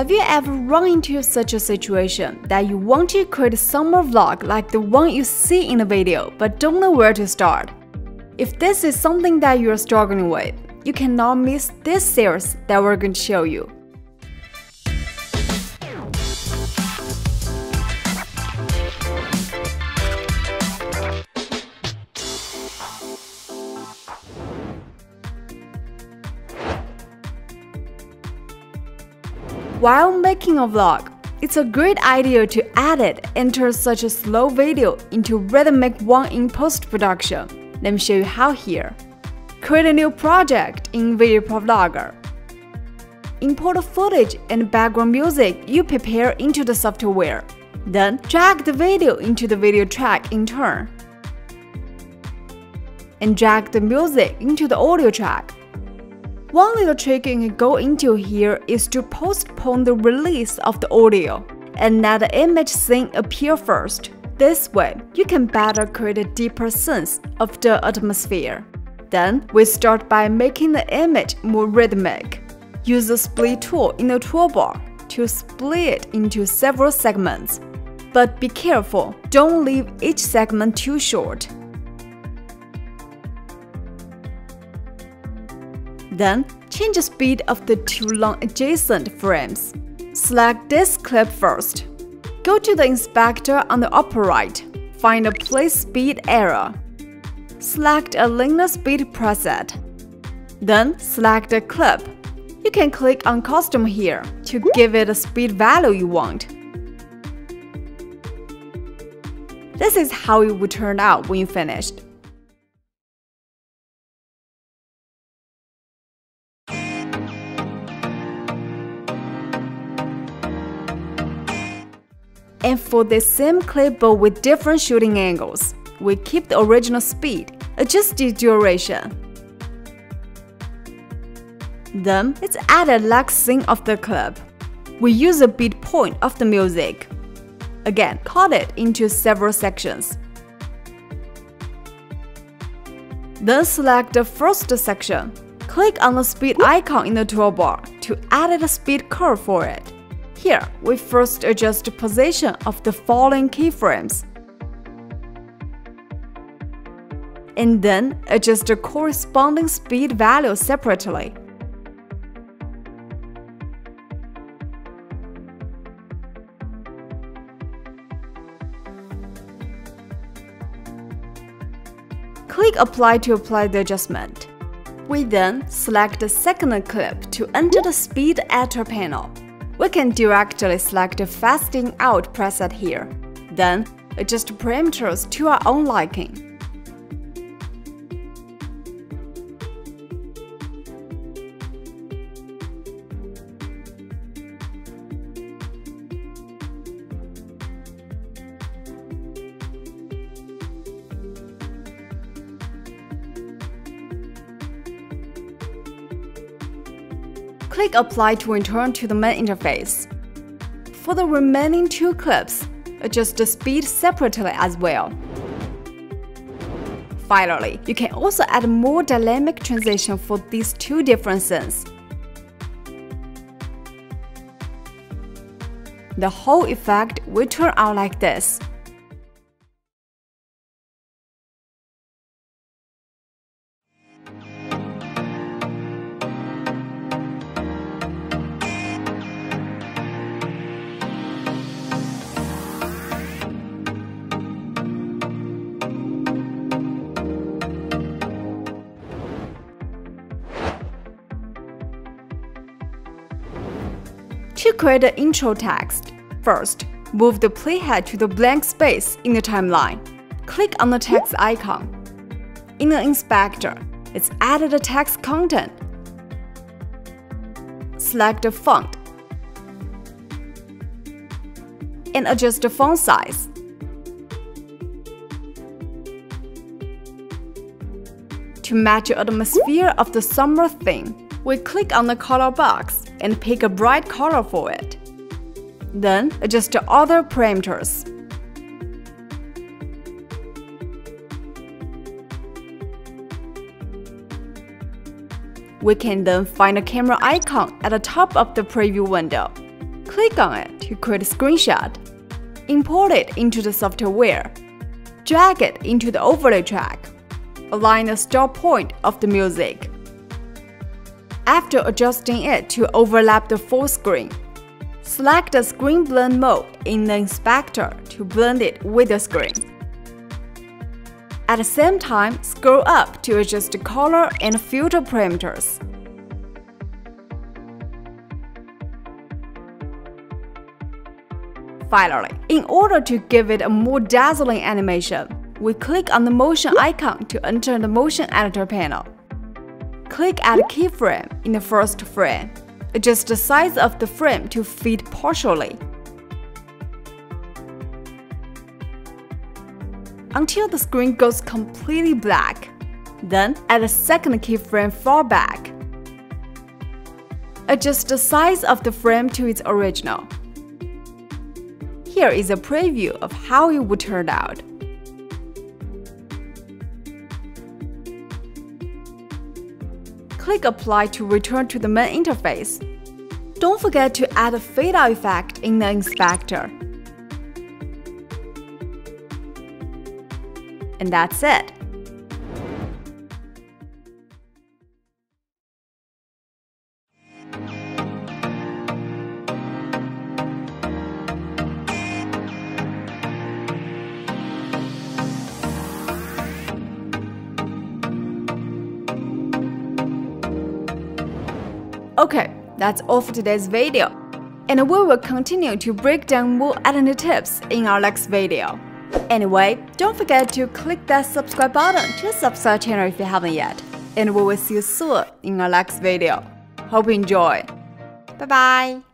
Have you ever run into such a situation that you want to create a summer vlog like the one you see in the video but don't know where to start? If this is something that you are struggling with, you cannot miss this series that we're going to show you. While making a vlog, it's a great idea to edit and turn such a slow video into rhythmic one in post-production. Let me show you how here. Create a new project in VideoProc. Import the footage and background music you prepare into the software. Then drag the video into the video track in turn. And drag the music into the audio track. One little trick you can go into here is to postpone the release of the audio and let the image scene appear first. This way, you can better create a deeper sense of the atmosphere. Then, we start by making the image more rhythmic. Use the split tool in the toolbar to split it into several segments. But be careful, don't leave each segment too short. Then, change the speed of the two long adjacent frames. Select this clip first. Go to the inspector on the upper right. Find the Play Speed area. Select a linear speed preset. Then, select the clip. You can click on Custom here to give it a speed value you want. This is how it will turn out when you finished. And for the same clip but with different shooting angles, we keep the original speed, adjust the duration. Then, let's add a lag sync of the clip. We use a beat point of the music. Again, cut it into several sections. Then select the first section. Click on the speed icon in the toolbar to add a speed curve for it. Here, we first adjust the position of the following keyframes. And then adjust the corresponding speed value separately. Click Apply to apply the adjustment. We then select the second clip to enter the speed editor panel. We can directly select the Fading Out preset here. Then, adjust parameters to our own liking. Click Apply to return to the main interface. For the remaining two clips, adjust the speed separately as well. Finally, you can also add more dynamic transition for these two different scenes. The whole effect will turn out like this. To create the intro text, first, move the playhead to the blank space in the timeline. Click on the text icon. In the inspector, let's add the text content. Select the font and adjust the font size. To match the atmosphere of the summer theme, we click on the color box and pick a bright color for it. Then adjust the other parameters. We can then find the camera icon at the top of the preview window. Click on it to create a screenshot. Import it into the software. Drag it into the overlay track. Align the start point of the music. After adjusting it to overlap the full screen, select the Screen Blend mode in the inspector to blend it with the screen. At the same time, scroll up to adjust the color and filter parameters. Finally, in order to give it a more dazzling animation, we click on the motion icon to enter the motion editor panel. Click Add keyframe in the first frame. Adjust the size of the frame to fit partially until the screen goes completely black. Then add a second keyframe far back. Adjust the size of the frame to its original. Here is a preview of how it would turn out. Click Apply to return to the main interface. Don't forget to add a fade-out effect in the inspector. And that's it. Okay, that's all for today's video, and we will continue to break down more editing tips in our next video. Anyway, don't forget to click that subscribe button to subscribe channel if you haven't yet, and we will see you soon in our next video. Hope you enjoy. Bye bye!